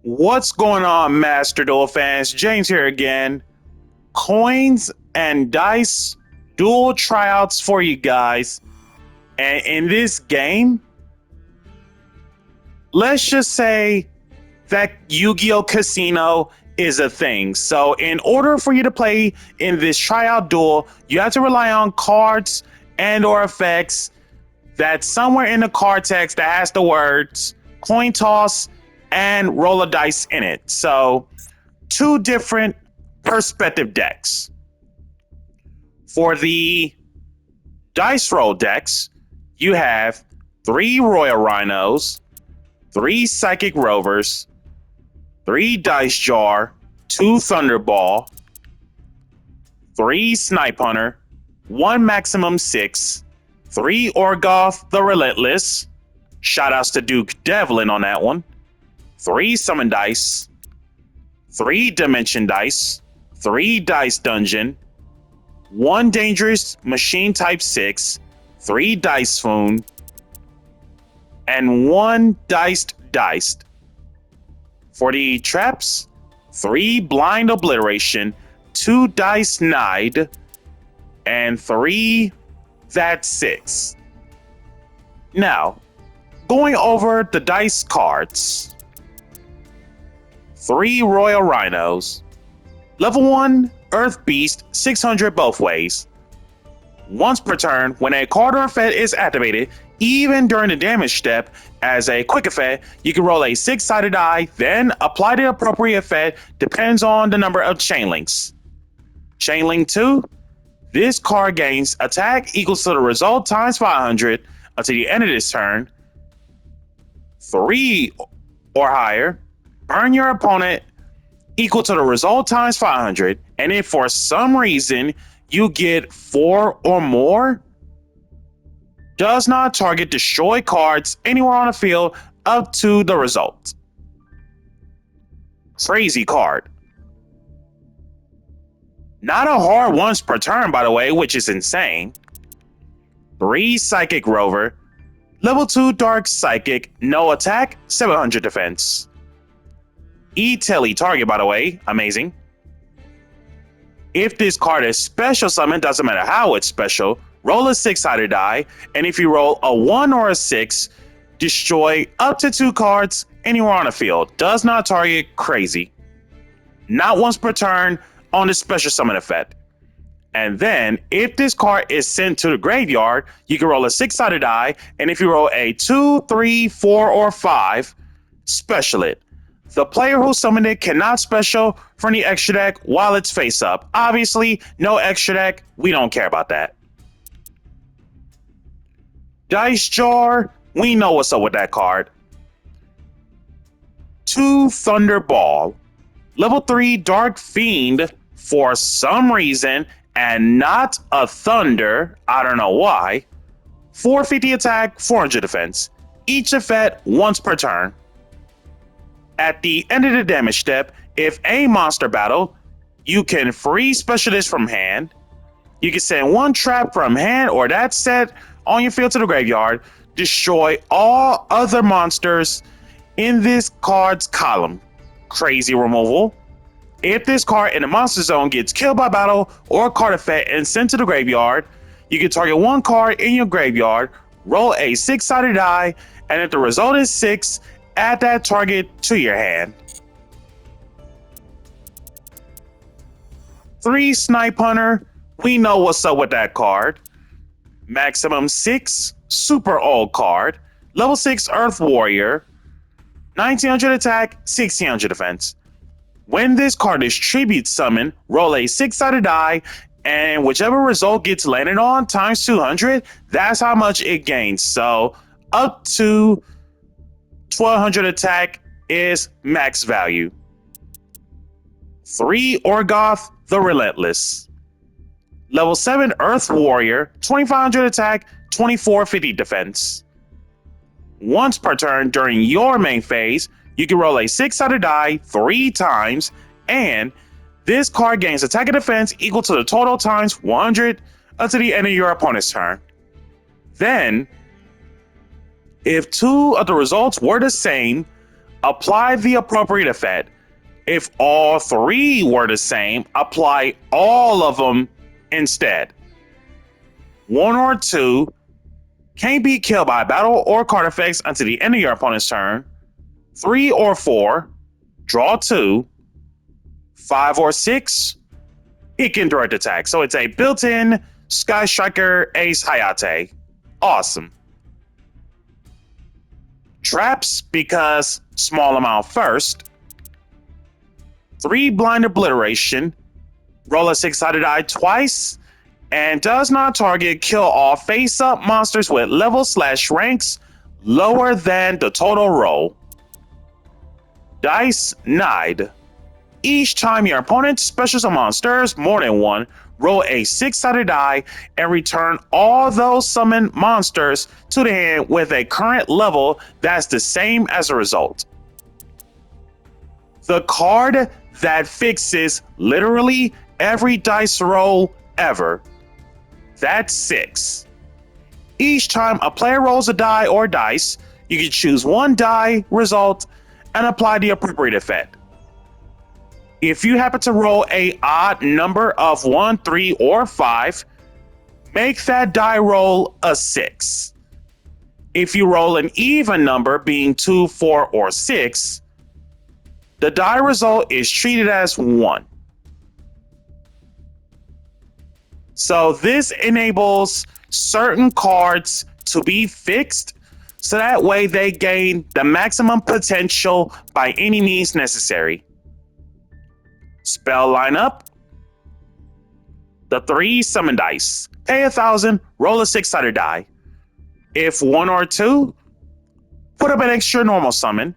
What's going on, Master Duel fans? James here again. Coins and dice dual tryouts for you guys. And in this game, let's just say that Yu-Gi-Oh! Casino is a thing. So in order for you to play in this tryout duel, you have to rely on cards and or effects that's somewhere in the card text that has the words coin toss and roll a dice in it. So two different perspective decks. For the dice roll decks, you have 3 Royal Rhinos, 3 Psychic Rovers, 3 Dice Jar, 2 Thunderball, 3 Snipe Hunter, 1 Maximum 6, 3 Orgoth the Relentless. Shoutouts to Duke Devlin on that one. 3 Summon Dice, 3 Dimension Dice, 3 Dice Dungeon, 1 Dangerous Machine Type 6, 3 Dice Swoon, and 1 Diced. For the traps, 3 Blind Obliteration, 2 Dice Nide, and 3 That's 6. Now, going over the dice cards. 3 Royal Rhinos. Level 1 Earth Beast 600 both ways. Once per turn, when a card or effect is activated, even during the damage step, as a quick effect, you can roll a 6-sided die, then apply the appropriate effect, depends on the number of chain links. Chain link 2, this card gains attack equals to the result times 500 until the end of this turn. 3 or higher, burn your opponent equal to the result times 500, and if for some reason you get 4 or more, does not target destroy cards anywhere on the field up to the result. Crazy card. Not a hard once per turn, by the way, which is insane. 3 Psychic Rover. Level 2 Dark Psychic, no attack, 700 defense. E-Telly target, by the way, amazing. If this card is special summon, doesn't matter how it's special, roll a 6-sided die, and if you roll a 1 or a 6, destroy up to 2 cards anywhere on the field. Does not target, crazy. Not once per turn on the special summon effect. And then, if this card is sent to the graveyard, you can roll a 6-sided die, and if you roll a 2, 3, 4, or 5, special it. The player who summoned it cannot special from the extra deck while it's face up. Obviously, no extra deck, we don't care about that. Dice Jar, we know what's up with that card. 2 Thunderball. Level 3 Dark Fiend, for some reason, and not a Thunder, I don't know why. 450 attack, 400 defense. Each effect once per turn. At the end of the damage step, if a monster battle, you can free specialist from hand. You can send 1 trap from hand or that set on your field to the graveyard. Destroy all other monsters in this card's column. Crazy removal. If this card in the monster zone gets killed by battle or a card effect and sent to the graveyard, you can target 1 card in your graveyard, roll a 6-sided die, and if the result is 6, add that target to your hand. 3 Snipe Hunter, we know what's up with that card. Maximum 6, super old card. Level 6 Earth Warrior. 1900 attack, 1600 defense. When this card is tribute summoned, roll a 6-sided die, and whichever result gets landed on times 200, that's how much it gains. So up to 1200 attack is max value. 3 Orgoth the Relentless. Level 7 Earth Warrior, 2500 attack, 2450 defense. Once per turn during your main phase, you can roll a 6-sided die 3 times, and this card gains attack and defense equal to the total times 100 until the end of your opponent's turn. Then, if 2 of the results were the same, apply the appropriate effect. If all three were the same, apply all of them instead. One or two can't be killed by battle or card effects until the end of your opponent's turn. 3 or 4, draw 2. 5 or 6, it can direct attack. So it's a built-in Sky Striker Ace Hayate. Awesome. Traps, because small amount first. 3 Blind Obliteration. Roll a 6-sided die twice. And does not target kill all face-up monsters with level/ranks lower than the total roll. Dice Nide. Each time your opponent special summons stirs more than one, roll a 6-sided die and return all those summoned monsters to the hand with a current level that's the same as a result. The card that fixes literally every dice roll ever. That's 6. Each time a player rolls a die or dice, you can choose one die result and apply the appropriate effect. If you happen to roll an odd number of 1, 3, or 5, make that die roll a 6. If you roll an even number, being 2, 4, or 6, the die result is treated as 1. So this enables certain cards to be fixed, so that way they gain the maximum potential by any means necessary. Spell lineup. The 3 summon dice. Pay 1,000, roll a 6-sided die. If 1 or 2, put up an extra normal summon.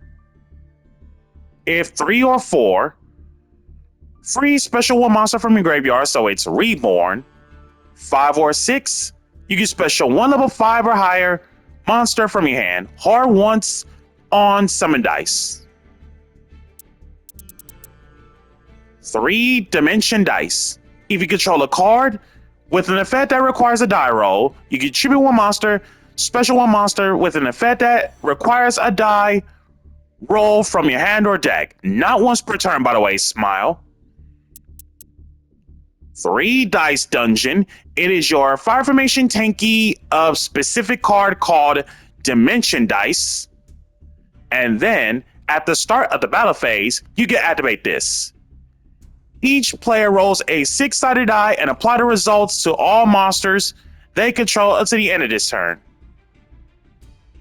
If 3 or 4, free special 1 monster from your graveyard, so it's reborn. 5 or 6, you can special 1 level 5 or higher monster from your hand. Hard once on summon dice. 3 Dimension Dice. If you control a card with an effect that requires a die roll, you can tribute 1 monster, special 1 monster with an effect that requires a die roll from your hand or deck. Not once per turn, by the way, smile. 3 Dice Dungeon. It is your fire formation tanky of specific card called Dimension Dice. And then at the start of the battle phase, you can activate this. Each player rolls a 6-sided die and apply the results to all monsters they control until the end of this turn.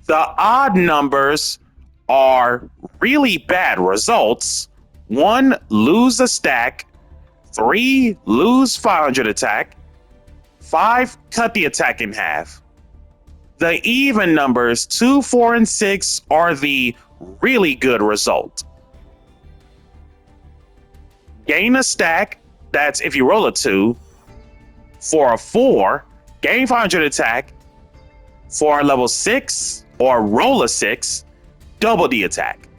The odd numbers are really bad results. 1, lose a stack. 3, lose 500 attack. 5, cut the attack in half. The even numbers 2, 4, and 6 are the really good result. Gain a stack, that's if you roll a 2. For a 4, gain 500 attack. For a level 6 or roll a 6, double the attack.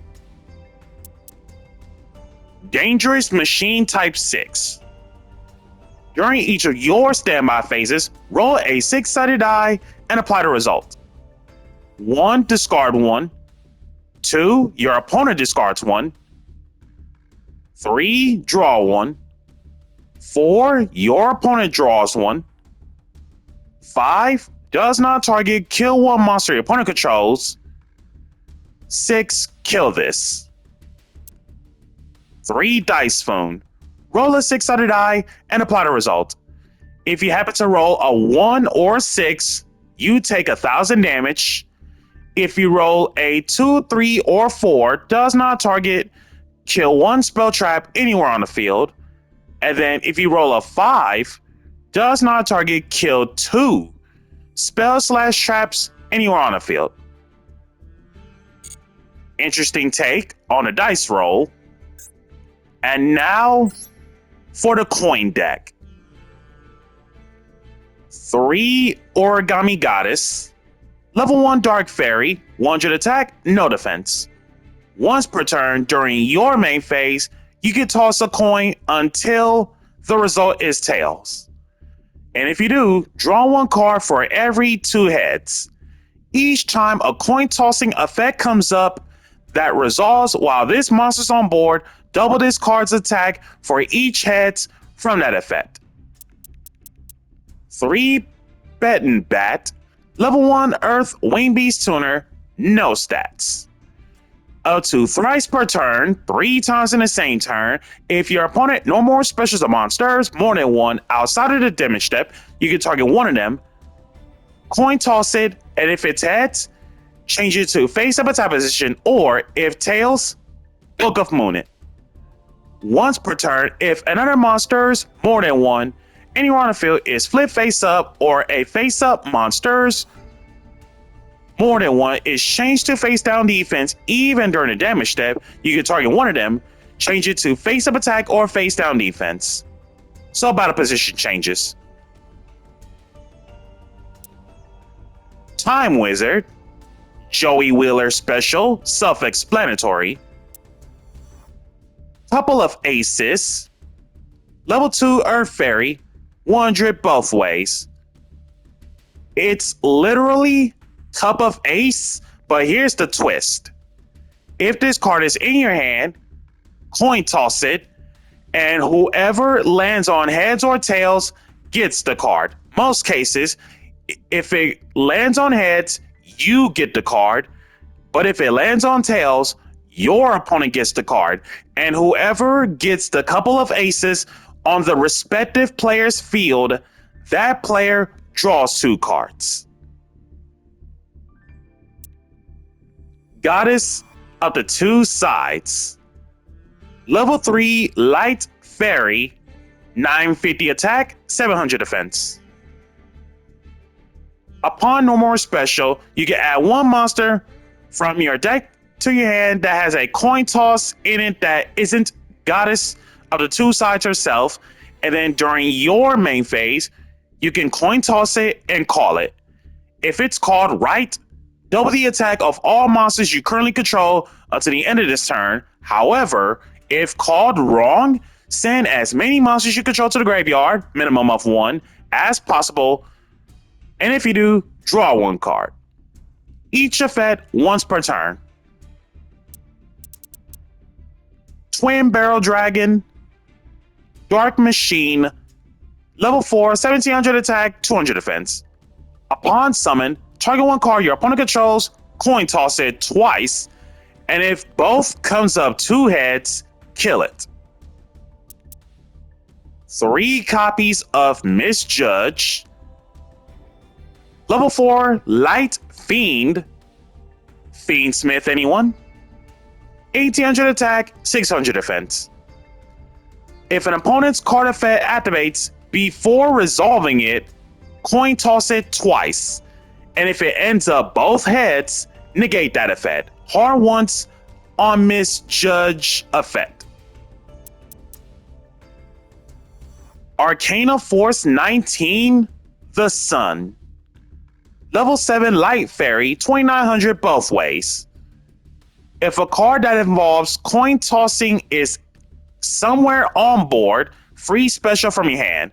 Dangerous Machine Type 6. During each of your standby phases, roll a 6-sided die and apply the result. 1, discard 1. 2, your opponent discards 1. 3, draw 1. 4, your opponent draws 1. 5, does not target, kill 1 monster your opponent controls. 6, kill this. 3 Dice Phone. Roll a 6-sided die and apply the result. If you happen to roll a 1 or 6, you take 1,000 damage. If you roll a 2, 3, or 4, does not target, kill 1 spell trap anywhere on the field. And then if you roll a 5, does not target, kill 2 spell/traps anywhere on the field. Interesting take on a dice roll. And now for the coin deck. 3 Origami Goddess. Level 1 Dark Fairy. 100 attack, no defense. Once per turn during your main phase, you can toss a coin until the result is tails. And if you do, draw 1 card for every 2 heads. Each time a coin tossing effect comes up, that resolves while this monster's on board. Double this card's attack for each heads from that effect. 3 Betten Bat, level 1 Earth Wing Beast Tuner, no stats. Up to thrice per turn, 3 times in the same turn. If your opponent no more specials or monsters, more than one outside of the damage step, you can target one of them, coin toss it, and if it's heads, change it to face up attack position, or if tails, Book of Moon it. Once per turn, if another monsters, more than one, anywhere on the field is flip face up, or a face up monsters, more than one is changed to face down defense even during the damage step, you can target one of them, change it to face up attack or face down defense. So battle position changes. Time Wizard, Joey Wheeler special, self-explanatory. Couple of Aces, level 2 Earth Fairy, 100 both ways. It's literally Cup of Ace, but here's the twist. If this card is in your hand, coin toss it, and whoever lands on heads or tails gets the card. Most cases, if it lands on heads, you get the card, but if it lands on tails, your opponent gets the card, and whoever gets the couple of aces on the respective player's field, that player draws 2 cards. Goddess of the Two Sides, level 3 Light Fairy, 950 attack, 700 defense. Upon no more special, you can add 1 monster from your deck to your hand that has a coin toss in it that isn't Goddess of the Two Sides herself, and then during your main phase, you can coin toss it and call it. If it's called right, double the attack of all monsters you currently control until the end of this turn. However, if called wrong, send as many monsters you control to the graveyard, minimum of 1, as possible, and if you do, draw 1 card. Each effect once per turn. Twin Barrel Dragon, Dark Machine, level 4, 1700 attack, 200 defense. Upon summon, target 1 card your opponent controls, coin toss it twice, and if both comes up 2 heads, kill it. 3 copies of Misjudge, level 4 Light Fiend, Fiendsmith anyone, 1800 attack, 600 defense. If an opponent's card effect activates before resolving it, coin toss it twice, and if it ends up both heads, negate that effect. Hard once on Misjudge effect. Arcana Force 19, The Sun, level 7 Light Fairy, 2900 both ways. If a card that involves coin tossing is somewhere on board, free special from your hand,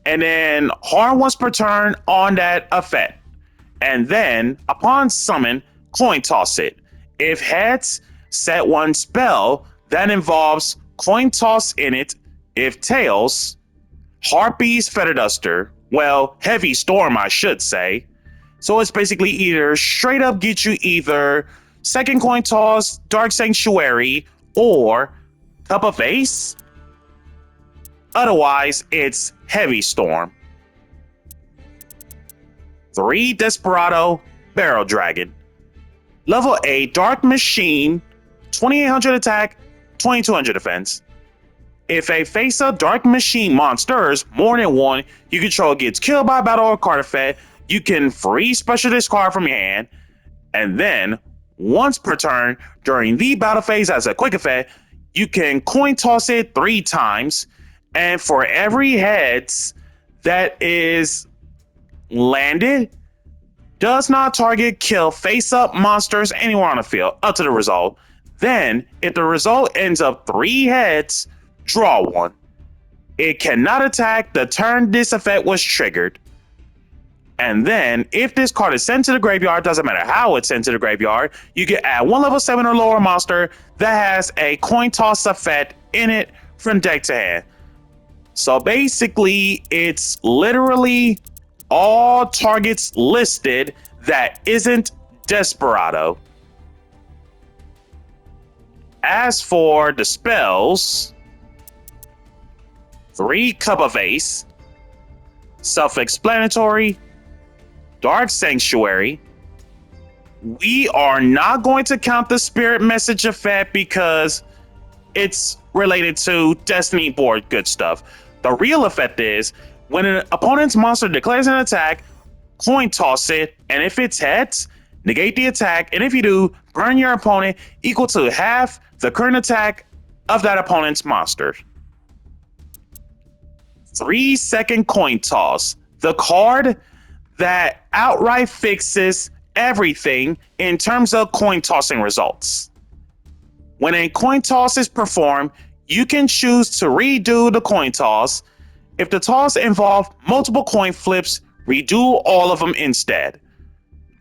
and then hard once per turn on that effect, and then upon summon, coin toss it. If heads, set 1 spell that involves coin toss in it. If tails, Harpy's Feather Duster, well, Heavy Storm I should say. So it's basically either straight up get you either second coin toss, Dark Sanctuary, or Cup of Ace. Otherwise, it's Heavy Storm. 3 Desperado Barrel Dragon, level 8 Dark Machine, 2800 attack, 2200 defense. If a face-up Dark Machine monsters more than 1 you control gets killed by battle or card effect, you can free special this card from your hand, and then once per turn during the battle phase as a quick effect, you can coin toss it 3 times, and for every heads that is landed, does not target, kill face-up monsters anywhere on the field, up to the result. Then, if the result ends up 3 heads, draw 1. It cannot attack the turn this effect was triggered. And then, if this card is sent to the graveyard, doesn't matter how it's sent to the graveyard, you can add one level 7 or lower monster that has a coin toss effect in it from deck to hand. So basically, it's literally all targets listed that isn't Desperado. As for the spells, 3 Cup of Ace, self-explanatory, Dark Sanctuary. We are not going to count the Spirit Message effect because it's related to Destiny board good stuff. The real effect is when an opponent's monster declares an attack, coin toss it, and if it's heads, negate the attack, and if you do, burn your opponent equal to half the current attack of that opponent's monster. 3-second coin toss. The card that outright fixes everything in terms of coin tossing results. When a coin toss is performed, you can choose to redo the coin toss. If the toss involved multiple coin flips, redo all of them instead.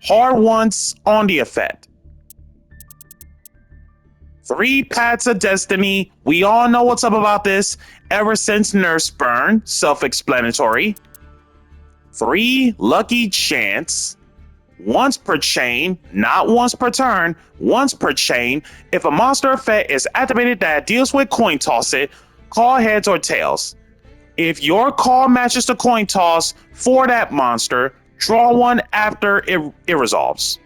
Hard once on the effect. 3 Paths of Destiny. We all know what's up about this ever since Nurse Burn, self-explanatory. 3 Lucky Chance. Once per chain, not once per turn, once per chain. If a monster effect is activated that deals with coin toss it, call heads or tails. If your call matches the coin toss for that monster, draw one after it resolves.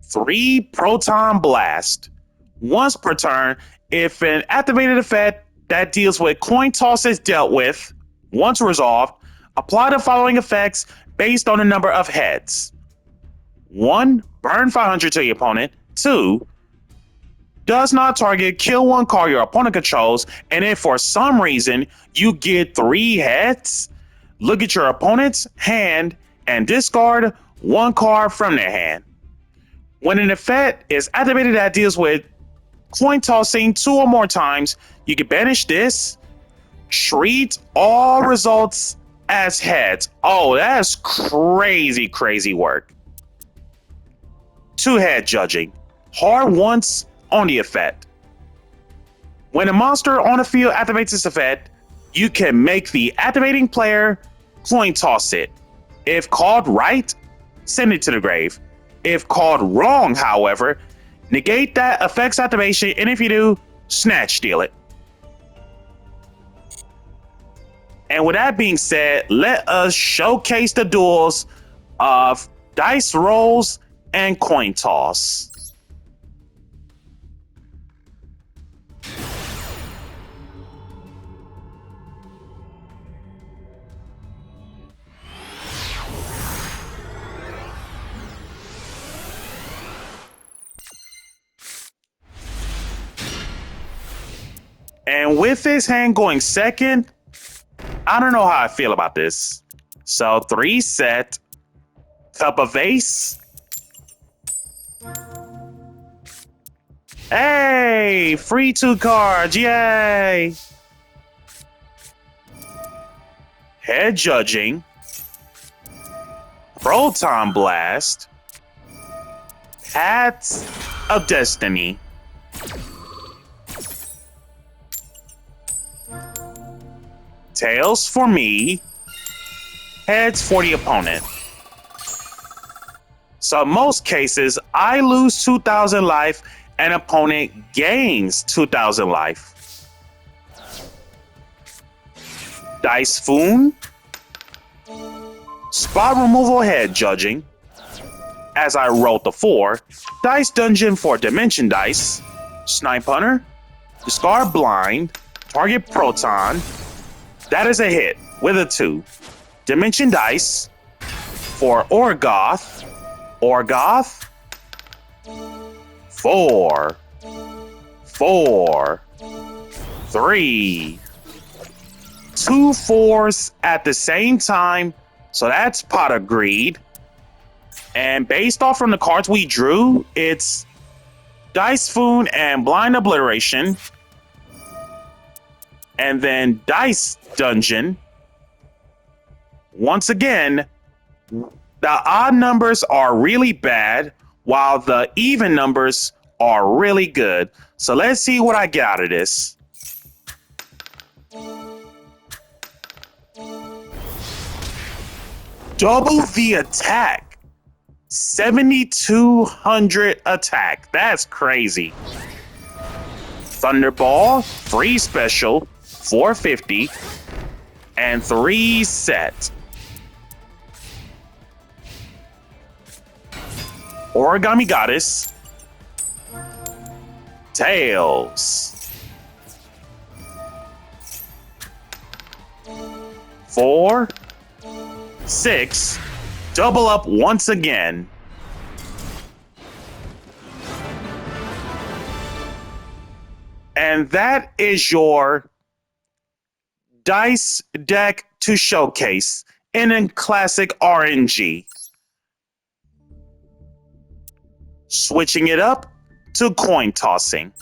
3 Proton Blast. Once per turn, if an activated effect that deals with coin toss is dealt with, once resolved, apply the following effects based on the number of heads. 1. Burn 500 to your opponent. 2. Does not target, kill one card your opponent controls, and if for some reason you get 3 heads, look at your opponent's hand and discard one card from their hand. When an effect is activated that deals with coin tossing 2 or more times, you can banish this. Treat all results as heads. Oh, that's crazy work. 2 head judging. Hard once on the effect. When a monster on the field activates this effect, you can make the activating player coin toss it. If called right, send it to the grave. If called wrong, however, negate that effect's activation, and if you do, snatch steal it. And with that being said, let us showcase the duels of dice rolls and coin toss. And with his hand going second, I don't know how I feel about this. So 3 set, Cup of Ace. Hey, free 2 cards, yay! Head Judging, Proton Blast, Paths of Destiny. Tails for me, heads for the opponent. So in most cases, I lose 2,000 life and opponent gains 2,000 life. Dice Foon, Spot Removal Head Judging. As I rolled the 4, Dice Dungeon for Dimension Dice, Snipe Hunter, Discard Blind, target Proton. That is a hit with a 2. Dimension Dice for Orgoth. 4, 4, 3. 2 4s at the same time. So that's Pot of Greed. And based off from the cards we drew, it's Dice Foon and Blind Obliteration. And then Dice Dungeon. Once again, the odd numbers are really bad, while the even numbers are really good. So let's see what I get out of this. Double the attack. 7,200 attack. That's crazy. Thunderball, free special, 450, and 3 set. Origami Goddess, Tails, 4, 6, double up once again. And that is your dice deck to showcase in classic RNG. Switching it up to coin tossing.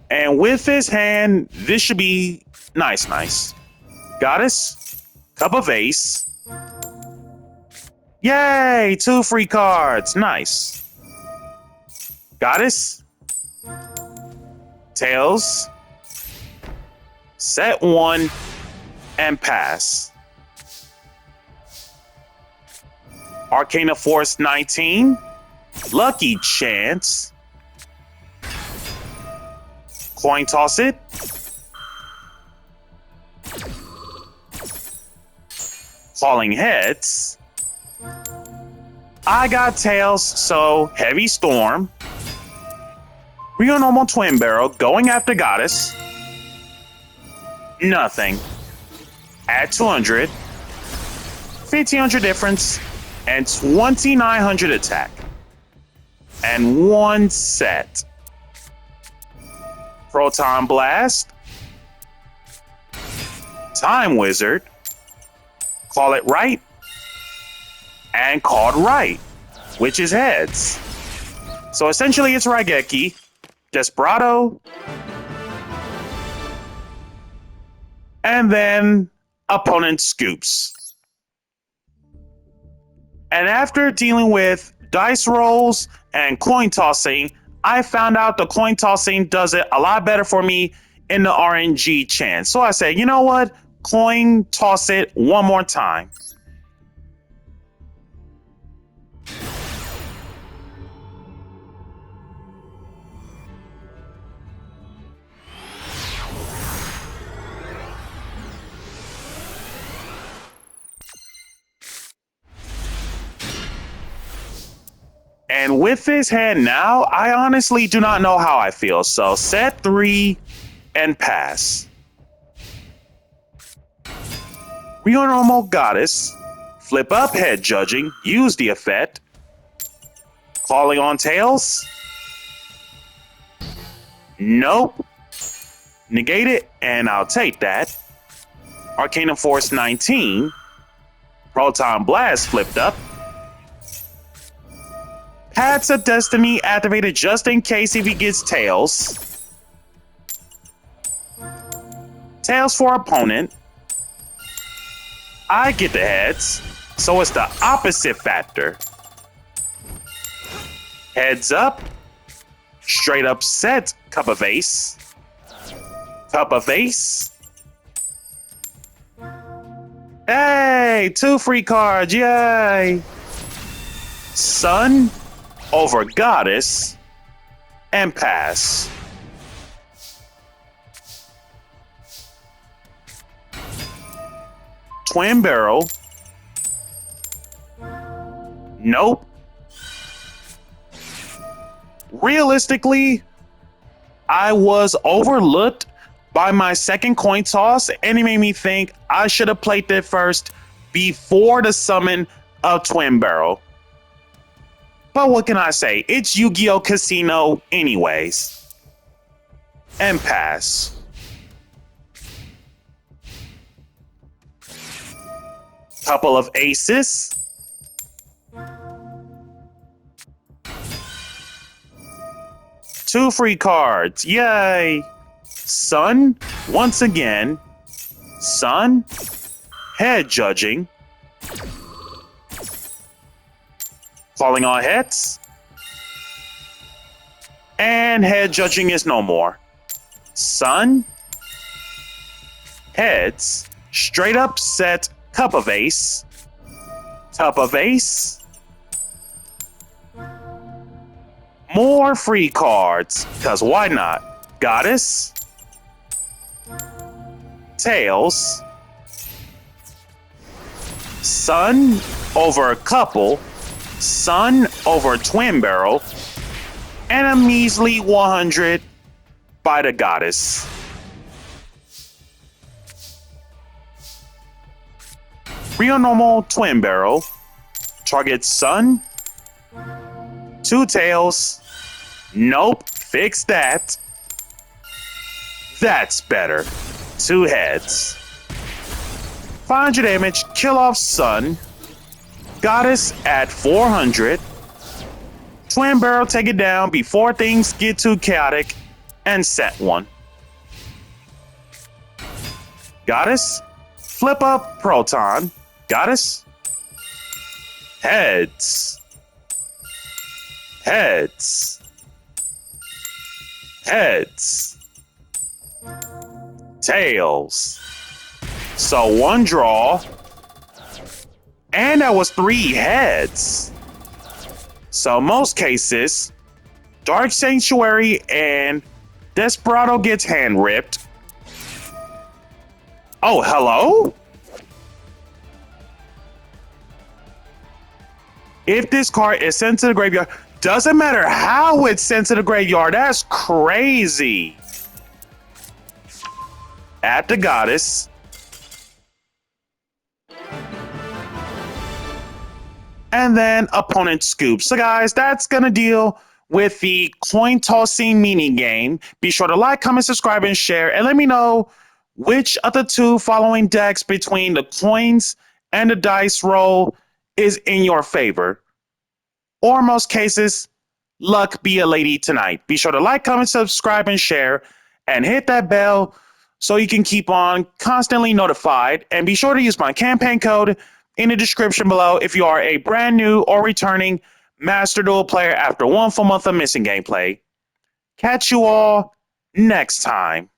And with his hand, this should be nice. Goddess, Cup of Ace. Yay, 2 free cards, nice. Goddess, Tails, set 1, and pass. Arcana Force 19, Lucky Chance. Coin toss it. Falling heads. I got Tails, so Heavy Storm. Real Normal Twin Barrel going after Goddess. Nothing. Add 200. 1,500 difference. And 2,900 attack. And 1 set. Proton Blast, Time Wizard, call it right, and called right, which is heads. So essentially it's Raigeki, Desperado, and then opponent scoops. And after dealing with dice rolls and coin tossing, I found out the coin tossing does it a lot better for me in the RNG chance. So I said, you know what? Coin toss it one more time. And with this hand now, I honestly do not know how I feel. So set 3 and pass. Real Normal Goddess, flip up head judging, use the effect. Calling on Tails. Nope. Negate it, and I'll take that. Arcana Force 19. Proton Blast flipped up. Paths of Destiny activated just in case if he gets Tails. Tails for opponent. I get the heads, so it's the opposite factor. Heads up. Straight up set Cup of Ace. Cup of Ace. Hey, 2 free cards, yay! Sun over Goddess and pass. Twin Barrel. Nope. Realistically, I was overlooked by my second coin toss, and it made me think I should have played that first before the summon of Twin Barrel. But what can I say? It's Yu-Gi-Oh! Casino anyways. And pass. couple of aces. Two free cards. Yay! Sun, once again. Sun, head judging. Falling on heads. And head judging is no more. Sun, heads, straight up set, cup of ace. Cup of ace. More free cards, because why not? Goddess. Tails. Sun over couple. Sun over twin barrel. And a measly 100 by the goddess. Real normal twin barrel. Target sun. Two tails. Nope, fix that. That's better. Two heads. 500 damage, kill off sun. Goddess at 400. Twin barrel, take it down before things get too chaotic, and set one. Goddess, flip up proton. Goddess. Heads. Heads. Heads. Tails. So one draw. And that was three heads. So most cases, Dark Sanctuary and Desperado gets hand ripped. Oh, hello? If this card is sent to the graveyard, doesn't matter how it's sent to the graveyard. That's crazy. At the goddess. And then opponent scoops. So guys, that's going to deal with the coin tossing mini game. Be sure to like, comment, subscribe, and share. And let me know which of the two following decks between the coins and the dice roll is in your favor. Or most cases, luck be a lady tonight. Be sure to like, comment, subscribe, and share. And hit that bell so you can keep on constantly notified. And be sure to use my campaign code in the description below if you are a brand new or returning Master Duel player after one full month of missing gameplay. Catch you all next time.